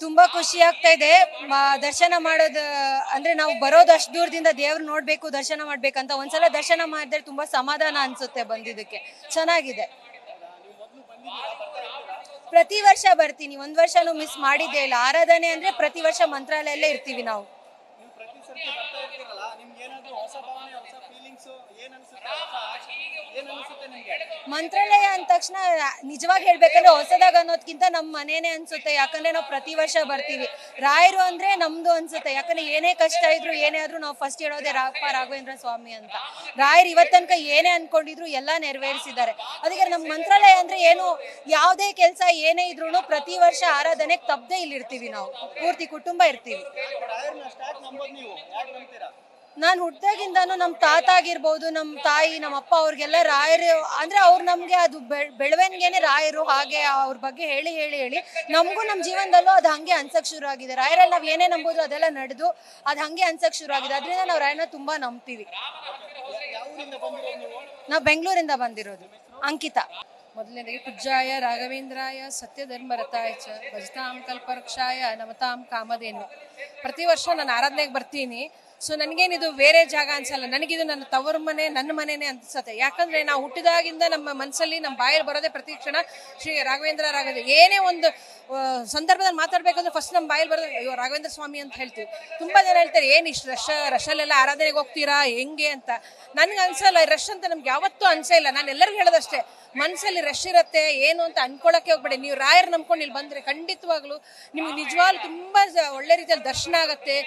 ತುಂಬಾ ಖುಷಿ ಆಗ್ತಾ ಇದೆ. ದರ್ಶನ ಮಾಡೋದು ಅಂದ್ರೆ ನಾವು ಬರೋದು ಅಷ್ಟು ದೂರದಿಂದ ದೇವ್ರು ನೋಡ್ಬೇಕು, ದರ್ಶನ ಮಾಡ್ಬೇಕಂತ. ಒಂದ್ಸಲ ದರ್ಶನ ಮಾಡಿದ್ರೆ ತುಂಬಾ ಸಮಾಧಾನ ಅನ್ಸುತ್ತೆ. ಬಂದಿದ್ದಕ್ಕೆ ಚೆನ್ನಾಗಿದೆ. ಪ್ರತಿ ವರ್ಷ ಬರ್ತೀನಿ, ಒಂದ್ ವರ್ಷನೂ ಮಿಸ್ ಮಾಡಿದ್ದೇ ಇಲ್ಲ. ಆರಾಧನೆ ಅಂದ್ರೆ ಪ್ರತಿ ವರ್ಷ ಮಂತ್ರಾಲಯಲ್ಲೇ ಇರ್ತೀವಿ ನಾವು. ಮಂತ್ರಾಲಯ ಅಂದ ತಕ್ಷಣ ನಿಜವಾಗಿ ಹೇಳ್ಬೇಕಂದ್ರೆ ಹೊಸದಾಗ ಅನ್ನೋದ್ಕಿಂತ ನಮ್ಮ ಮನೇನೆ ಅನ್ಸುತ್ತೆ. ಯಾಕಂದ್ರೆ ನಾವು ಪ್ರತಿ ವರ್ಷ ಬರ್ತೀವಿ. ರಾಯರು ಅಂದ್ರೆ ನಮ್ದು ಅನ್ಸುತ್ತೆ. ಯಾಕಂದ್ರೆ ಏನೇ ಕಷ್ಟ ಇದ್ರು ಏನೇ ಆದ್ರೂ ನಾವು ಫಸ್ಟ್ ಹೇಳೋದೇ ರಾಘವೇಂದ್ರ ಸ್ವಾಮಿ ಅಂತ. ರಾಯರು ಇವತ್ತ ತನಕ ಏನೇ ಅನ್ಕೊಂಡಿದ್ರು ಎಲ್ಲಾ ನೆರವೇರಿಸಿದ್ದಾರೆ. ಅದಕ್ಕೆ ನಮ್ ಮಂತ್ರಾಲಯ ಅಂದ್ರೆ ಏನು, ಯಾವುದೇ ಕೆಲಸ ಏನೇ ಇದ್ರು ಪ್ರತಿ ವರ್ಷ ಆರಾಧನೆಗೆ ತಪ್ಪದೆ ಇಲ್ಲಿ ಇರ್ತೀವಿ. ನಾವು ಪೂರ್ತಿ ಕುಟುಂಬ ಇರ್ತೀವಿ. ನಾನು ಹುಟ್ಟಾಗಿಂದಾನು ನಮ್ಮ ತಾತ ಆಗಿರ್ಬೋದು, ನಮ್ಮ ತಾಯಿ, ನಮ್ಮ ಅಪ್ಪ ಅವ್ರಿಗೆಲ್ಲ ರಾಯರು ಅಂದ್ರೆ ಅವ್ರು ನಮ್ಗೆ ಅದು ಬೆಳವಣಿಗೆನೆ ರಾಯರು. ಹಾಗೆ ಅವ್ರ ಬಗ್ಗೆ ಹೇಳಿ ಹೇಳಿ ಹೇಳಿ ನಮಗೂ ನಮ್ಮ ಜೀವನದಲ್ಲೂ ಅದು ಹಂಗೆ ಅನ್ಸಕ್ ಶುರು ಆಗಿದೆ. ರಾಯರಲ್ಲಿ ನಾವ್ ಏನೇ ನಂಬೋದು ಅದೆಲ್ಲ ನಡೆದು ಅದು ಹಂಗೆ ಅನ್ಸಕ್ ಶುರು ಆಗಿದೆ. ಅದರಿಂದ ನಾವು ರಾಯರನ್ನ ತುಂಬಾ ನಂಬ್ತೀವಿ. ನಾವು ಬೆಂಗಳೂರಿಂದ ಬಂದಿರೋದು. ಅಂಕಿತಾ. ಮೊದಲನೇದಾಗಿ ಪೂಜ್ಯಾಯ ರಾಘವೇಂದ್ರಾಯ ಸತ್ಯಧರ್ಮರತಾಯ ಚ ಭಜತಾಂ ಕಲ್ಪವೃಕ್ಷಾಯ ನಮತಾಂ ಕಾಮಧೇನು. ಪ್ರತಿ ವರ್ಷ ನಾನು ಆರಾಧನೆಗೆ ಬರ್ತೀನಿ. ಸೊ ನನಗೇನಿದು ಬೇರೆ ಜಾಗ ಅನ್ಸಲ್ಲ. ನನಗಿದು ನನ್ನ ತವರು ಮನೆ, ನನ್ನ ಮನೆನೇ ಅನ್ಸುತ್ತೆ. ಯಾಕಂದ್ರೆ ನಾವು ಹುಟ್ಟಿದಾಗಿಂದ ನಮ್ಮ ಮನಸ್ಸಲ್ಲಿ ನಮ್ಮ ಬಾಯಲ್ಲಿ ಬರೋದೇ ಪ್ರತಿ ಕ್ಷಣ ಶ್ರೀ ರಾಘವೇಂದ್ರ. ಏನೇ ಒಂದು ಸಂದರ್ಭದಲ್ಲಿ ಮಾತಾಡ್ಬೇಕಂದ್ರೆ ಫಸ್ಟ್ ನಮ್ಮ ಬಾಯಲ್ಲಿ ಬರೋದು ಅಯ್ಯೋ ರಾಘವೇಂದ್ರ ಸ್ವಾಮಿ ಅಂತ ಹೇಳ್ತೀವಿ. ತುಂಬಾ ಜನ ಹೇಳ್ತಾರೆ ಏನ್ ಇಷ್ಟು ರಶಲ್ಲೆಲ್ಲ ಆರಾಧನೆಗೆ ಹೋಗ್ತೀರಾ ಹೆಂಗೆ ಅಂತ. ನನ್ಗೆ ಅನ್ಸಲ್ಲ ರಶ್ ಅಂತ. ನಮ್ಗೆ ಯಾವತ್ತೂ ಅನ್ಸೇ ಇಲ್ಲ. ನಾನು ಎಲ್ಲರಿಗೂ ಹೇಳೋದಷ್ಟೇ, ಮನಸ್ಸಲ್ಲಿ ರಶ್ ಇರುತ್ತೆ ಏನು ಅಂತ ಅನ್ಕೊಳಕ್ಕೆ ಹೋಗ್ಬೇಡಿ. ನೀವು ರಾಯರ್ ನಂಬ್ಕೊಂಡು ಇಲ್ಲಿ ಬಂದ್ರೆ ಖಂಡಿತವಾಗ್ಲು ನಿಮ್ಗೆ ನಿಜವಾಗ್ಲೂ ತುಂಬಾ ಒಳ್ಳೆ ರೀತಿಯಲ್ಲಿ ದರ್ಶನ ಆಗತ್ತೆ.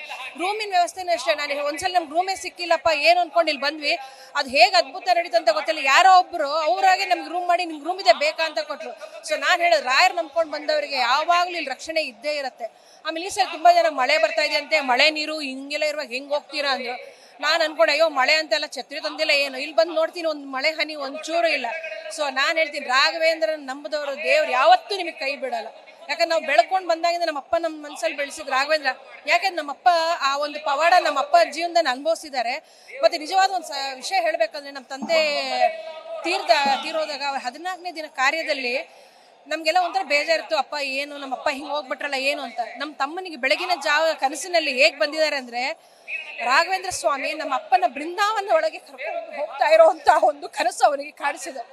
ರೂಮಿನ ವ್ಯವಸ್ಥೆನೂ ಅಷ್ಟೇ. ನಾನು ಒಂದ್ಸಲ ನಮ್ಗೆ ರೂಮೇ ಸಿಕ್ಕಿಲ್ಲಪ್ಪ ಏನು ಅನ್ಕೊಂಡು ಇಲ್ಲಿ ಬಂದ್ವಿ. ಅದು ಹೇಗೆ ಅದ್ಭುತ ನಡೀತಂತ ಗೊತ್ತಿಲ್ಲ. ಯಾರೋ ಒಬ್ರು ಅವರಾಗೆ ನಮ್ಗೆ ರೂಮ್ ಮಾಡಿ ನಿಮ್ಗೆ ರೂಮ್ ಇದೆ ಬೇಕಾ ಅಂತ ಕೊಟ್ರು. ಸೊ ನಾನು ಹೇಳೋದು ರಾಯರ್ ನಂಬ್ಕೊಂಡು ಬಂದವರಿಗೆ ಯಾವಾಗ್ಲೂ ಇಲ್ಲಿ ರಕ್ಷಣೆ ಇದ್ದೇ ಇರುತ್ತೆ. ಆಮೇಲೆ ಈ ಸಲ ತುಂಬಾ ಜನ ಮಳೆ ಬರ್ತಾ ಇದೆ ಅಂತೆ, ಮಳೆ ನೀರು ಹಿಂಗೆಲ್ಲ ಇರುವಾಗ ಹೆಂಗ್ ಹೋಗ್ತೀರಾ ಅಂದ್ರು. ನಾನು ಅನ್ಕೊಂಡೆ ಅಯ್ಯೋ ಮಳೆ ಅಂತೆಲ್ಲ ಛತ್ರಿ ತಂದಿಲ್ಲ ಏನು. ಇಲ್ಲಿ ಬಂದು ನೋಡ್ತೀನಿ ಒಂದು ಮಳೆ ಹನಿ ಒಂಚೂರು ಇಲ್ಲ. ಸೊ ನಾನು ಹೇಳ್ತೀನಿ ರಾಘವೇಂದ್ರ ನಂಬದವರು ದೇವ್ರು ಯಾವತ್ತೂ ನಿಮಗೆ ಕೈ ಬಿಡಲ್ಲ. ಯಾಕಂದ್ರೆ ನಾವು ಬೆಳ್ಕೊಂಡು ಬಂದಾಗಿಂದ ನಮ್ಮಪ್ಪ ನಮ್ಮ ಮನಸ್ಸಲ್ಲಿ ಬೆಳೆಸಿದ್ ರಾಘವೇಂದ್ರ. ಯಾಕಂದ್ರೆ ನಮ್ಮಪ್ಪ ಆ ಒಂದು ಪವಾಡ ನಮ್ಮಪ್ಪ ಜೀವನದಲ್ಲಿ ಅನುಭವಿಸಿದ್ದಾರೆ. ಮತ್ತೆ ನಿಜವಾದ ಒಂದು ವಿಷಯ ಹೇಳ್ಬೇಕಂದ್ರೆ ನಮ್ಮ ತಂದೆ ತೀರೋದಾಗ 14ನೇ ದಿನ ಕಾರ್ಯದಲ್ಲಿ ನಮ್ಗೆಲ್ಲ ಒಂಥರ ಬೇಜಾರಿತ್ತು. ಅಪ್ಪ ಏನು ನಮ್ಮಪ್ಪ ಹಿಂಗೆ ಹೋಗ್ಬಿಟ್ರಲ್ಲ ಏನು ಅಂತ. ನಮ್ಮ ತಮ್ಮನಿಗೆ ಬೆಳಗಿನ ಜಾವ ಕನಸಿನಲ್ಲಿ ಹೇಗ್ ಬಂದಿದ್ದಾರೆ ಅಂದ್ರೆ ರಾಘವೇಂದ್ರ ಸ್ವಾಮಿ ನಮ್ಮ ಅಪ್ಪನ ಬೃಂದಾವನ ಒಳಗೆ ಕರ್ಕೊಂಡು ಹೋಗ್ತಾ ಇರೋಂತ ಒಂದು ಕನಸು ಅವನಿಗೆ ಕಾಣಿಸಿದೆ.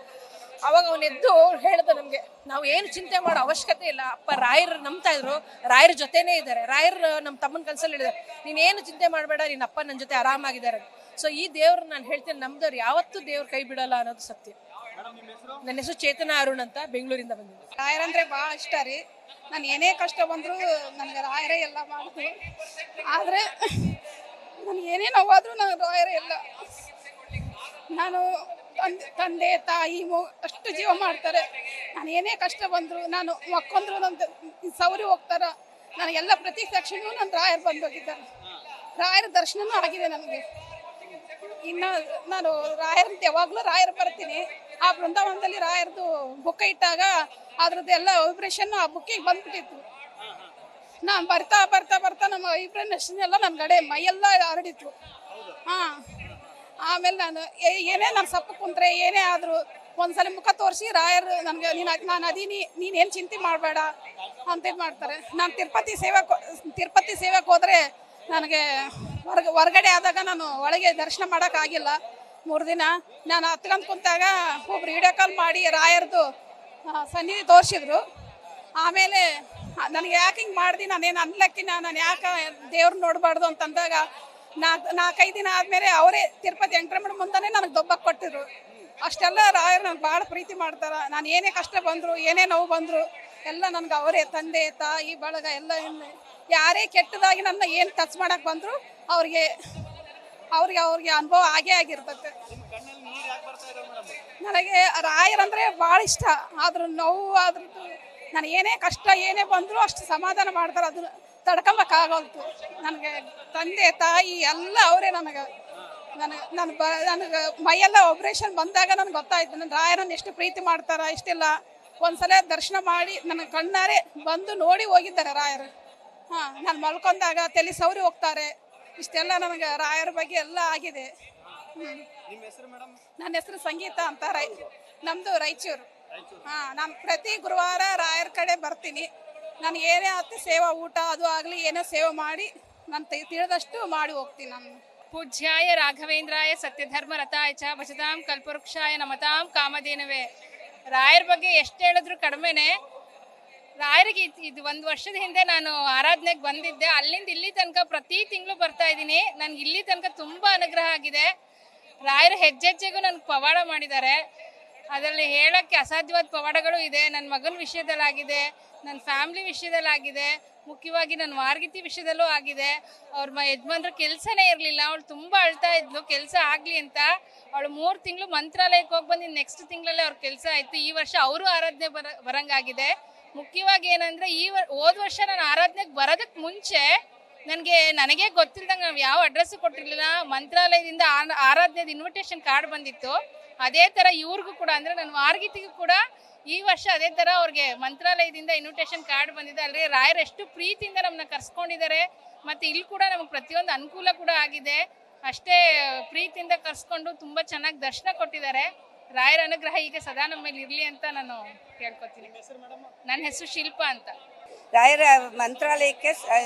ಅವಾಗ ಅವನೆದ್ದು ಹೇಳ್ದ ನಮ್ಗೆ ನಾವು ಏನು ಚಿಂತೆ ಮಾಡೋ ಅವಶ್ಯಕತೆ ಇಲ್ಲ. ಅಪ್ಪ ರಾಯರು ನಂಬ್ತಾ ಇದ್ರು, ರಾಯರ ಜೊತೆನೇ ಇದ್ದಾರೆ. ರಾಯರು ನಮ್ಮ ತಮ್ಮನ ಕನಸಲ್ಲಿ ಹೇಳಿದ್ದಾರೆ ನೀನೇನು ಚಿಂತೆ ಮಾಡಬೇಡ, ನಿನ್ನ ಅಪ್ಪ ನನ್ನ ಜೊತೆ ಆರಾಮಾಗಿದ್ದಾರೆ. ಸೊ ಈ ದೇವ್ರು ನಾನು ಹೇಳ್ತೀನಿ ನಮ್ದವ್ರು ಯಾವತ್ತೂ ದೇವ್ರ ಕೈ ಬಿಡಲ್ಲ ಅನ್ನೋದು ಸತ್ಯ. ನನ್ನ ಹೆಸರು ಚೇತನ ಅರುಣ್ ಅಂತ, ಬೆಂಗಳೂರಿಂದ ಬಂದಿದ್ದೆ. ರಾಯರಂದ್ರೆ ಭಾಳ ಇಷ್ಟ ರೀ. ನಾನು ಏನೇ ಕಷ್ಟ ಬಂದ್ರು ನನಗೆ ರಾಯರೇ ಎಲ್ಲ ಮಾಡುದು. ಆದ್ರೆ ನಾನು ಏನೇ ನೋವಾದ್ರೂ ನಾನು ರಾಯರೇ ಎಲ್ಲ. ನಾನು ತಂದೆ ತಾಯಿ ಅಷ್ಟು ಜೀವ ಮಾಡ್ತಾರೆ. ನಾನು ಏನೇ ಕಷ್ಟ ಬಂದ್ರು, ನಾನು ಮಕ್ಕೊಂಡ್ರು ನನ್ನ ಸೌರಿ ಹೋಗ್ತಾರ, ನನಗೆಲ್ಲ ಪ್ರತಿ ತಕ್ಷಣ ನಾನು ರಾಯರ್ ಬಂದೋಗಿದ್ದಾರೆ. ರಾಯರ ದರ್ಶನನೂ ಆಗಿದೆ ನನಗೆ. ಇನ್ನು ನಾನು ರಾಯರಂತ ಯಾವಾಗಲೂ ರಾಯರ್ ಬರ್ತೀನಿ. ಆ ಬೃಂದಾವನದಲ್ಲಿ ರಾಯರ್ದು ಬುಕ್ಕ ಇಟ್ಟಾಗ ಅದ್ರದ್ದು ಎಲ್ಲ ವೈಬ್ರೇಷನ್ ಆ ಬುಕ್ಕಿಗೆ ಬಂದ್ಬಿಟ್ಟಿತ್ತು. ನಾನು ಬರ್ತಾ ಬರ್ತಾ ಬರ್ತಾ ನಮ್ಮ ವೈಬ್ರೇಷನ್ ಎಲ್ಲ ನನ್ನ ಕಡೆ ಮೈಯೆಲ್ಲ ಹರಡಿತ್ತು. ಆಮೇಲೆ ನಾನು ಏನೇ ನಾನು ಸಪ್ಪು ಕುಂತ್ರೆ ಏನೇ ಆದರೂ ಒಂದ್ಸಲ ಮುಖ ತೋರಿಸಿ ರಾಯರು ನನಗೆ ನಾನು ಅದೀನಿ, ನೀನೇನು ಚಿಂತೆ ಮಾಡಬೇಡ ಅಂತ ಇದು ಮಾಡ್ತಾರೆ. ನಾನು ತಿರುಪತಿ ಸೇವೆಗೆ ಹೋದರೆ ನನಗೆ ಹೊರಗಡೆ ಆದಾಗ ನಾನು ಒಳಗೆ ದರ್ಶನ ಮಾಡೋಕ್ಕಾಗಿಲ್ಲ 3 ದಿನ. ನಾನು ಹತ್ಕೊಂಡು ಕುಂತಾಗ ಒಬ್ರು ವಿಡಿಯೋ ಕಾಲ್ ಮಾಡಿ ರಾಯರ್ದು ಸನ್ನಿಧಿ ತೋರಿಸಿದ್ರು. ಆಮೇಲೆ ನನಗೆ ಯಾಕೆ ಹಿಂಗೆ ಮಾಡ್ದು, ನಾನೇನು ಅನ್ಲಕ್ಕಿನ, ನಾನು ಯಾಕೆ ದೇವ್ರು ನೋಡಬಾರ್ದು ಅಂತಂದಾಗ 4-5 ದಿನ ಆದಮೇಲೆ ಅವರೇ ತಿರುಪತಿ ವೆಂಕಟರಮಣ ಮುಂದೆ ನನಗೆ ದೊಬ್ಬಕ್ಕೆ ಕೊಟ್ಟಿದ್ರು. ಅಷ್ಟೆಲ್ಲ ರಾಯರು ನನಗೆ ಭಾಳ ಪ್ರೀತಿ ಮಾಡ್ತಾರೆ. ನಾನು ಏನೇ ಕಷ್ಟ ಬಂದರು ಏನೇ ನೋವು ಬಂದರು ಎಲ್ಲ ನನಗೆ ಅವರೇ, ತಂದೆ ತಾಯಿ ಬಳಗ ಎಲ್ಲ. ಯಾರೇ ಕೆಟ್ಟದಾಗಿ ನನ್ನ ಏನು ಟಚ್ ಮಾಡಕ್ಕೆ ಬಂದರು ಅವ್ರಿಗೆ ಅನುಭವ ಆಗೇ ಆಗಿರ್ತದೆ. ನನಗೆ ರಾಯರಂದ್ರೆ ಭಾಳ ಇಷ್ಟ. ಆದ್ರೂ ನೋವು ಆದ್ರದ್ದು ನಾನು ಏನೇ ಕಷ್ಟ ಏನೇ ಬಂದರೂ ಅಷ್ಟು ಸಮಾಧಾನ ಮಾಡ್ತಾರೆ. ಅದನ್ನು ತಡ್ಕೊಂಬಕ್ಕಾಗಲ್ತು. ನನಗೆ ತಂದೆ ತಾಯಿ ಎಲ್ಲ ಅವರೇ. ನನಗೆ ಮೈಯೆಲ್ಲ ಆಪ್ರೇಷನ್ ಬಂದಾಗ ನನಗೆ ಗೊತ್ತಾಯ್ತು ನನ್ನ ರಾಯರನ್ನು ಎಷ್ಟು ಪ್ರೀತಿ ಮಾಡ್ತಾರೆ. ಇಷ್ಟೆಲ್ಲ ಒಂದ್ಸಲ ದರ್ಶನ ಮಾಡಿ ನನ್ನ ಕಣ್ಣಾರೆ ಬಂದು ನೋಡಿ ಹೋಗಿದ್ದಾರೆ ರಾಯರು. ನಾನು ಮಲ್ಕೊಂಡಾಗ ತಲೆ ಸೌರಿ ಹೋಗ್ತಾರೆ. ಇಷ್ಟೆಲ್ಲ ನನಗೆ ರಾಯರ ಬಗ್ಗೆ ಎಲ್ಲ ಆಗಿದೆ. ನನ್ನ ಹೆಸರು ಸಂಗೀತ ಅಂತ. ನಮ್ಮದು ರಾಯಚೂರು. ನಾನು ಪ್ರತಿ ಗುರುವಾರ ರಾಯರ ಕಡೆ ಬರ್ತೀನಿ. ನನಗೆ ಏನೇ ಆಗುತ್ತೆ ಸೇವಾ ಊಟ ಅದು ಆಗಲಿ ಏನೋ ಸೇವೆ ಮಾಡಿ ನಾನು ತಿಳಿದಷ್ಟು ಮಾಡಿ ಹೋಗ್ತೀನಿ ನಾನು. ಪೂಜ್ಯಾಯ ರಾಘವೇಂದ್ರಾಯ ಸತ್ಯಧರ್ಮ ರಥಾಯ ಚ ಭಜತಾಂ ಕಲ್ಪವೃಕ್ಷಾಯ ನಮತಾಂ ಕಾಮಧೇನವೇ. ರಾಯರ ಬಗ್ಗೆ ಎಷ್ಟು ಹೇಳಿದ್ರು ಕಡಿಮೆನೆ. ರಾಯರಿಗೆ ಇದು 1 ವರ್ಷದ ಹಿಂದೆ ನಾನು ಆರಾಧನೆಗೆ ಬಂದಿದ್ದೆ. ಅಲ್ಲಿಂದ ಇಲ್ಲಿ ತನಕ ಪ್ರತಿ ತಿಂಗಳು ಬರ್ತಾ ಇದ್ದೀನಿ. ನನ್ಗೆ ಇಲ್ಲಿ ತನಕ ತುಂಬ ಅನುಗ್ರಹ ಆಗಿದೆ. ರಾಯರ ಹೆಜ್ಜೆಜ್ಜೆಗೂ ನನಗೆ ಪವಾಡ ಮಾಡಿದ್ದಾರೆ. ಅದರಲ್ಲಿ ಹೇಳೋಕ್ಕೆ ಅಸಾಧ್ಯವಾದ ಪವಾಡಗಳು ಇದೆ. ನನ್ನ ಮಗನ ವಿಷಯದಲ್ಲಾಗಿದೆ, ನನ್ನ ಫ್ಯಾಮಿಲಿ ವಿಷಯದಲ್ಲಾಗಿದೆ, ಮುಖ್ಯವಾಗಿ ನನ್ನ ವಾರ್ಗಿತಿ ವಿಷಯದಲ್ಲೂ ಆಗಿದೆ. ಅವ್ರ ಯಜಮಾನ್ರ ಕೆಲಸನೇ ಇರಲಿಲ್ಲ. ಅವಳು ತುಂಬ ಅಳ್ತಾ ಇದ್ಲು ಕೆಲಸ ಆಗಲಿ ಅಂತ. ಅವಳು 3 ತಿಂಗಳು ಮಂತ್ರಾಲಯಕ್ಕೆ ಹೋಗಿ ಬಂದು ನೆಕ್ಸ್ಟ್ ತಿಂಗಳಲ್ಲೇ ಅವ್ರ ಕೆಲಸ ಆಯಿತು. ಈ ವರ್ಷ ಅವರು ಆರಾಧನೆ ಬರಂಗಾಗಿದೆ. ಮುಖ್ಯವಾಗಿ ಏನಂದರೆ ಹೋದ ವರ್ಷ ನಾನು ಆರಾಧನೆಗೆ ಬರೋದಕ್ಕೆ ಮುಂಚೆ ನನಗೆ ಗೊತ್ತಿಲ್ದಂಗೆ ನಾವು ಯಾವ ಅಡ್ರೆಸ್ ಕೊಟ್ಟಿರಲಿಲ್ಲ. ಮಂತ್ರಾಲಯದಿಂದ ಆರಾಧನೆದ ಇನ್ವಿಟೇಷನ್ ಕಾರ್ಡ್ ಬಂದಿತ್ತು. ಅದೇ ಥರ ಇವ್ರಿಗೂ ಕೂಡ ಅಂದರೆ ನನ್ನ ವಾರ್ಗಿತಿಗೂ ಕೂಡ ಈ ವರ್ಷ ಅದೇ ಥರ ಅವ್ರಿಗೆ ಮಂತ್ರಾಲಯದಿಂದ ಇನ್ವಿಟೇಷನ್ ಕಾರ್ಡ್ ಬಂದಿದೆ. ಅಲ್ಲಿ ರಾಯರು ಎಷ್ಟು ಪ್ರೀತಿಯಿಂದ ನಮ್ಮನ್ನ ಕರ್ಸ್ಕೊಂಡಿದ್ದಾರೆ. ಮತ್ತು ಇಲ್ಲಿ ಕೂಡ ನಮಗೆ ಪ್ರತಿಯೊಂದು ಅನುಕೂಲ ಕೂಡ ಆಗಿದೆ. ಅಷ್ಟೇ ಪ್ರೀತಿಯಿಂದ ಕರ್ಸ್ಕೊಂಡು ತುಂಬ ಚೆನ್ನಾಗಿ ದರ್ಶನ ಕೊಟ್ಟಿದ್ದಾರೆ. ರಾಯರ ಅನುಗ್ರಹ ಈಗ ಸದಾ ನಮ್ಮ ಮೇಲೆ ಇರಲಿ ಅಂತ ನಾನು ಕೇಳ್ಕೊತೀನಿ. ನನ್ನ ಹೆಸರು ಶಿಲ್ಪ ಅಂತ. ರಾಯರ ಮಂತ್ರಾಲಯಕ್ಕೆ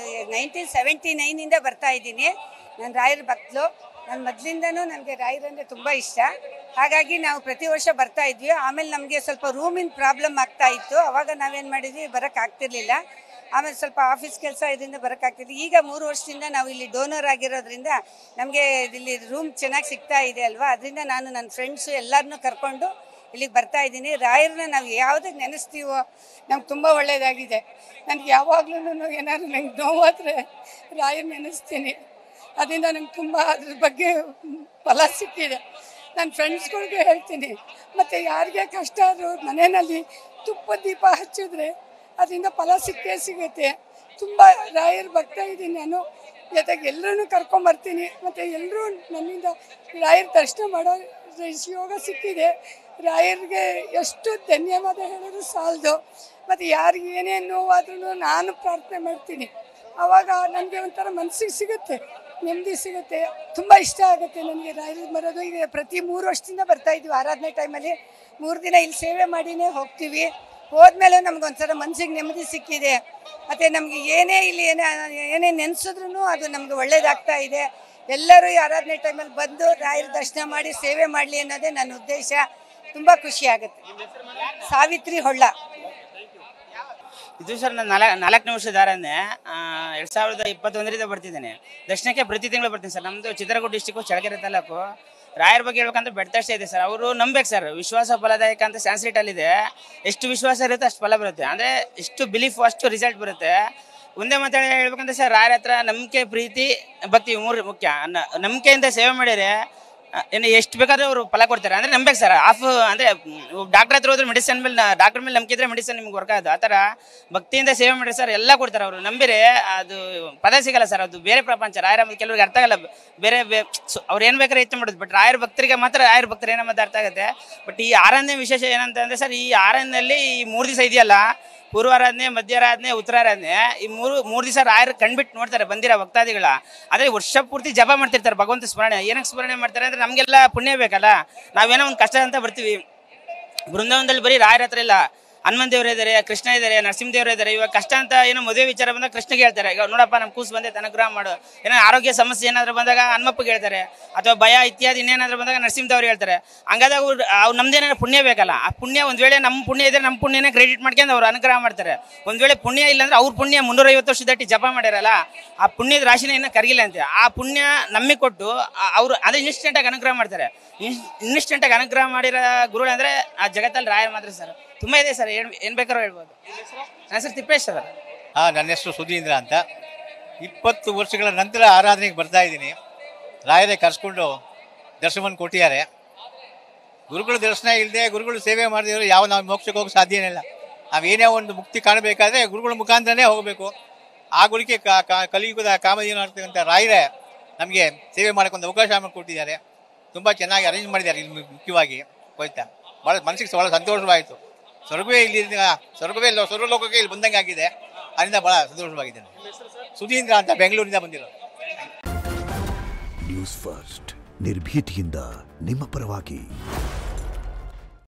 1979 ಬರ್ತಾ ಇದ್ದೀನಿ. ನಾನು ರಾಯರ ಭಕ್ತಳು. ನನ್ನ ಮೊದಲಿಂದನೂ ನನಗೆ ರಾಯರಂದರೆ ತುಂಬ ಇಷ್ಟ. ಹಾಗಾಗಿ ನಾವು ಪ್ರತಿ ವರ್ಷ ಬರ್ತಾ ಇದ್ವಿ. ಆಮೇಲೆ ನಮಗೆ ಸ್ವಲ್ಪ ರೂಮಿನ ಪ್ರಾಬ್ಲಮ್ ಆಗ್ತಾ ಇತ್ತು. ಅವಾಗ ನಾವೇನು ಮಾಡಿದ್ವಿ, ಬರೋಕ್ಕಾಗ್ತಿರ್ಲಿಲ್ಲ. ಆಮೇಲೆ ಸ್ವಲ್ಪ ಆಫೀಸ್ ಕೆಲಸ ಇದರಿಂದ ಬರೋಕ್ಕಾಗ್ತಿದ್ವಿ. ಈಗ 3 ವರ್ಷದಿಂದ ನಾವು ಇಲ್ಲಿ ಡೋನರ್ ಆಗಿರೋದ್ರಿಂದ ನಮಗೆ ಇಲ್ಲಿ ರೂಮ್ ಚೆನ್ನಾಗಿ ಸಿಗ್ತಾ ಇದೆ ಅಲ್ವಾ. ಅದರಿಂದ ನಾನು ನನ್ನ ಫ್ರೆಂಡ್ಸು ಎಲ್ಲರನ್ನೂ ಕರ್ಕೊಂಡು ಇಲ್ಲಿಗೆ ಬರ್ತಾ ಇದ್ದೀನಿ. ರಾಯರನ್ನ ನಾವು ಯಾವುದಕ್ಕೆ ನೆನೆಸ್ತೀವೋ ನಮ್ಗೆ ತುಂಬ ಒಳ್ಳೆಯದಾಗಿದೆ. ನನಗೆ ಯಾವಾಗಲೂ ಏನಾದ್ರು ನಂಗೆ ನೋವಾದರೆ ರಾಯರ ನೆನೆಸ್ತೀನಿ. ಅದರಿಂದ ನಂಗೆ ತುಂಬ ಅದ್ರ ಬಗ್ಗೆ ಫಲ ಸಿಕ್ಕಿದೆ. ನನ್ನ ಫ್ರೆಂಡ್ಸ್ಗಳಿಗೂ ಹೇಳ್ತೀನಿ. ಮತ್ತು ಯಾರಿಗೆ ಕಷ್ಟ ಆದರೂ ಮನೆಯಲ್ಲಿ ತುಪ್ಪದ ದೀಪ ಹಚ್ಚಿದ್ರೆ ಅದರಿಂದ ಫಲ ಸಿಕ್ಕೇ ಸಿಗುತ್ತೆ. ತುಂಬ ರಾಯರ ಭಕ್ತ ಇದ್ದೀನಿ ನಾನು. ಜೊತೆಗೆ ಎಲ್ಲರೂ ಕರ್ಕೊಂಬರ್ತೀನಿ. ಮತ್ತು ಎಲ್ಲರೂ ನನ್ನಿಂದ ರಾಯರ ದರ್ಶನ ಮಾಡೋ ಯೋಗ ಸಿಕ್ಕಿದೆ. ರಾಯರಿಗೆ ಎಷ್ಟು ಧನ್ಯವಾದ ಹೇಳಿದ್ರು ಸಾಲದು. ಮತ್ತು ಯಾರಿಗೆ ಏನೇ ನೋವಾದ್ರೂ ನಾನು ಪ್ರಾರ್ಥನೆ ಮಾಡ್ತೀನಿ. ಆವಾಗ ನನಗೆ ಒಂಥರ ಮನಸ್ಸಿಗೆ ಸಿಗುತ್ತೆ, ನೆಮ್ಮದಿ ಸಿಗುತ್ತೆ. ತುಂಬ ಇಷ್ಟ ಆಗುತ್ತೆ ನನಗೆ ರಾಯರಿಗೆ ಬರೋದು. ಈಗ ಪ್ರತಿ 3 ವರ್ಷದಿಂದ ಬರ್ತಾಯಿದ್ವಿ. ಆರಾಧನೆ ಟೈಮಲ್ಲಿ 3 ದಿನ ಇಲ್ಲಿ ಸೇವೆ ಮಾಡಿನೇ ಹೋಗ್ತೀವಿ. ಹೋದ್ಮೇಲೆ ನಮ್ಗೊಂಥರ ಮನಸ್ಸಿಗೆ ನೆಮ್ಮದಿ ಸಿಕ್ಕಿದೆ. ಮತ್ತು ನಮಗೆ ಇಲ್ಲಿ ಏನೇ ನೆನೆಸಿದ್ರು ಅದು ನಮ್ಗೆ ಒಳ್ಳೇದಾಗ್ತಾ ಇದೆ. ಎಲ್ಲರೂ ಈ ಆರಾಧನೆ ಟೈಮಲ್ಲಿ ಬಂದು ರಾಯರ ದರ್ಶನ ಮಾಡಿ ಸೇವೆ ಮಾಡಲಿ ಅನ್ನೋದೇ ನನ್ನ ಉದ್ದೇಶ. ತುಂಬ ಖುಷಿ ಆಗುತ್ತೆ. ಸಾವಿತ್ರಿ ಹೊಳ್ಳ. ಇದು ಸರ್ ನಾನು 4ನೇ ವರ್ಷದ ಆರಾಧನೆ. 2021ರಿಂದ ಬರ್ತಿದ್ದೇನೆ ದರ್ಶನಕ್ಕೆ. ಪ್ರತಿ ತಿಂಗಳು ಬರ್ತೀನಿ ಸರ್. ನಮ್ಮದು ಚಿತ್ರದುರ್ಗ ಡಿಸ್ಟಿಕ್ಕು, ಚಳ್ಳಕೆರೆ ತಾಲೂಕು. ರಾಯರ ಬಗ್ಗೆ ಹೇಳ್ಬೇಕಂದ್ರೆ ಬೆಟ್ಟದಷ್ಟೇ ಇದೆ ಸರ್. ಅವರು ನಂಬೇಕು ಸರ್. ವಿಶ್ವಾಸ ಫಲದಾಯಕ ಅಂತ ಸ್ಯಾನ್ಸ್ಕ್ರಿಟಲ್ಲಿದೆ. ಎಷ್ಟು ವಿಶ್ವಾಸ ಇರುತ್ತೆ ಅಷ್ಟು ಫಲ ಬರುತ್ತೆ. ಅಂದರೆ ಎಷ್ಟು ಬಿಲೀಫ್ ಅಷ್ಟು ರಿಸಲ್ಟ್ ಬರುತ್ತೆ. ಒಂದೇ ಮಾತಾಡಿ ಹೇಳ್ಬೇಕಂದ್ರೆ ಸರ್, ರಾಯರ ಹತ್ರ ನಂಬಿಕೆ, ಪ್ರೀತಿ, ಭಕ್ತಿ 3 ಮುಖ್ಯ. ನಂಬಿಕೆಯಿಂದ ಸೇವೆ ಮಾಡಿದರೆ ಏನು ಎಷ್ಟು ಬೇಕಾದರೂ ಅವರು ಫಲ ಕೊಡ್ತಾರೆ. ಅಂದರೆ ನಂಬೇಕು ಸರ್. ಅಂದರೆ ಡಾಕ್ಟರ್ ಹತ್ರ ಹೋದ್ರೆ ಮೆಡಿಸಿನ್ ಮೇಲೆ, ಡಾಕ್ಟರ್ ಮೇಲೆ ನಂಬಿಕೆ ಇದ್ರೆ ಮೆಡಿಸಿನ್ ನಿಮ್ಗೆ ವರ್ಕ್ ಆಗೋದು. ಆ ಥರ ಭಕ್ತಿಯಿಂದ ಸೇವೆ ಮಾಡಿರಿ ಸರ್, ಎಲ್ಲ ಕೊಡ್ತಾರೆ ಅವರು. ನಂಬಿರಿ ಅದು ಪದ ಸಿಗಲ್ಲ ಸರ್. ಅದು ಬೇರೆ ಪ್ರಪಂಚ. ರಾಯರ ಕೆಲವ್ರಿಗೆ ಅರ್ಥ ಆಗಲ್ಲ. ಬೇರೆ ಅವ್ರು ಏನು ಬೇಕಾದ್ರೆ ಹೆಚ್ಚು ಮಾಡೋದು. ಬಟ್ ರಾಯರ ಭಕ್ತರಿಗೆ ಮಾತ್ರ ರಾಯರ ಭಕ್ತರು ಏನೋ ಮತ್ತೆ ಅರ್ಥ ಆಗುತ್ತೆ. ಬಟ್ ಈ ಆರಾಧನೆ ವಿಶೇಷ ಏನಂತಂದರೆ ಸರ್, ಈ ಆರಾಧನೆಯಲ್ಲಿ ಈ 3 ದಿವಸ ಇದೆಯಲ್ಲ, ಪೂರ್ವಾರಾಧನೆ, ಮಧ್ಯಾರಾಧನೆ, ಉತ್ತರಾರಾಧನೆ, ಈ ಮೂರು ದಿವಸ ರಾಯರು ಕಣ್ಬಿಟ್ಟು ನೋಡ್ತಾರೆ ಬಂದಿರೋ ಭಕ್ತಾದಿಗಳ. ಆದರೆ ವರ್ಷ ಪೂರ್ತಿ ಜಪ ಮಾಡ್ತಿರ್ತಾರೆ ಭಗವಂತ ಸ್ಮರಣೆ. ಏನಕ್ಕೆ ಸ್ಮರಣೆ ಮಾಡ್ತಾರೆ ಅಂದರೆ ನಮಗೆಲ್ಲ ಪುಣ್ಯ ಬೇಕಲ್ಲ. ನಾವೇನೋ ಒಂದು ಕಷ್ಟ ಅಂತ ಬರ್ತೀವಿ. ಬೃಂದಾವನದಲ್ಲಿ ಬರೀ ರಾಯರ ಹತ್ರ ಇಲ್ಲ, ಹನುಮಂತ ದೇವರು ಇದ್ದಾರೆ, ಕೃಷ್ಣ ಇದ್ದಾರೆ, ನರಸಿಂಹದೇವರು ಇದ್ದಾರೆ. ಇವಾಗ ಕಷ್ಟ ಅಂತ ಏನೋ ಮದುವೆ ವಿಚಾರ ಬಂದಾಗ ಕೃಷ್ಣಗೆ ಹೇಳ್ತಾರೆ, ಈಗ ನೋಡಪ್ಪ ನಮ್ಮ ಕೂಸು ಬಂದೆ ಅನುಗ್ರಹ ಮಾಡು. ಏನೋ ಆರೋಗ್ಯ ಸಮಸ್ಯೆ ಏನಾದರೂ ಬಂದಾಗ ಹನುಮಪ್ಪಗೆ ಹೇಳ್ತಾರೆ. ಅಥವಾ ಭಯ ಇತ್ಯಾದಿ ಇನ್ನೇನಾದರೂ ಬಂದಾಗ ನರಸಿಂಹದೇವರು ಹೇಳ್ತಾರೆ. ಹಂಗಾದಾಗ ಅವ್ರು ನಮ್ದೇನಾದ್ರು ಪುಣ್ಯ ಬೇಕಲ್ಲ. ಆ ಪುಣ್ಯ ಒಂದು ವೇಳೆ ನಮ್ಮ ಪುಣ್ಯ ಇದ್ದರೆ ನಮ್ಮ ಪುಣ್ಯನೇ ಕ್ರೆಡಿಟ್ ಮಾಡ್ಕೊಂಡು ಅವ್ರು ಅನುಗ್ರಹ ಮಾಡ್ತಾರೆ. ಒಂದು ವೇಳೆ ಪುಣ್ಯ ಇಲ್ಲಾಂದ್ರೆ ಅವ್ರ ಪುಣ್ಯ 350 ವರ್ಷ ದಟ್ಟಿ ಜಪ ಮಾಡಿರಲ್ಲ, ಆ ಪುಣ್ಯದ ರಾಶಿನ ಇನ್ನೂ ಕರಗಿಲ್ಲ ಅಂತ. ಆ ಪುಣ್ಯ ನಮಗೆ ಕೊಟ್ಟು ಅವರು ಅದೇ ಇನ್ಸ್ಟೆಂಟಾಗಿ ಅನುಗ್ರಹ ಮಾಡ್ತಾರೆ. ಇನ್ಸ್ಟೆಂಟಾಗಿ ಅನುಗ್ರಹ ಮಾಡಿರೋ ಗುರುಗಳು ಅಂದರೆ ಆ ಜಗತ್ತಲ್ಲಿ ರಾಯರು ಮಾತ್ರ ಸರ್. ತುಂಬ ಇದೆ ಸರ್, ಏನು ಬೇಕಾದ್ರೂ ಹೇಳ್ಬೋದು. ನನ್ನ ಹೆಸರು ತಿಪ್ಪೇಶ್ ಸರ್. ನನ್ನ ಹೆಸರು ಸುಧೀಂದ್ರ ಅಂತ. 20 ವರ್ಷಗಳ ನಂತರ ಆರಾಧನೆಗೆ ಬರ್ತಾ ಇದ್ದೀನಿ. ರಾಯರೇ ಕರ್ಸ್ಕೊಂಡು ದರ್ಶನವನ್ನು ಕೊಟ್ಟಿದ್ದಾರೆ. ಗುರುಗಳು ದರ್ಶನ ಇಲ್ಲದೆ, ಗುರುಗಳು ಸೇವೆ ಮಾಡಿದ್ರೆ ನಾವು ಮೋಕ್ಷಕ್ಕೆ ಹೋಗಕ್ಕೆ ಸಾಧ್ಯನೇ ಇಲ್ಲ. ನಾವೇನೇ ಒಂದು ಮುಕ್ತಿ ಕಾಣಬೇಕಾದ್ರೆ ಗುರುಗಳ ಮುಖಾಂತರನೇ ಹೋಗಬೇಕು. ಆ ಗುಳಿಗೆ ಕಲಿಯುಗದ ಕಾಮಧೇನು ಆಗ್ತಕ್ಕಂಥ ರಾಯರೇ ನಮಗೆ ಸೇವೆ ಮಾಡೋಕ್ಕೆ ಒಂದು ಅವಕಾಶ ಕೊಟ್ಟಿದ್ದಾರೆ. ತುಂಬ ಚೆನ್ನಾಗಿ ಅರೇಂಜ್ ಮಾಡಿದ್ದಾರೆ. ಇಲ್ಲಿ ಮುಖ್ಯವಾಗಿ ಹೋಯ್ತಾ ಭಾಳ ಮನಸ್ಸಿಗೆ ಭಾಳ ಸಂತೋಷವಾಯಿತು. ಸ್ವರ್ಗಲೋಕಕ್ಕೆ ಇಲ್ಲಿ ಬಂದಂಗೆ ಆಗಿದೆ. ಅದರಿಂದ ಭಾಳ ಸಂತೋಷವಾಗಿದ್ದೇನೆ. ಸುಧೀಂದ್ರ ಅಂತ ಬೆಂಗಳೂರಿಂದ ಬಂದಿರೋದು. ನ್ಯೂಸ್ ಫಸ್ಟ್, ನಿರ್ಭೀತಿಯಿಂದ ನಿಮ್ಮ ಪರವಾಗಿ.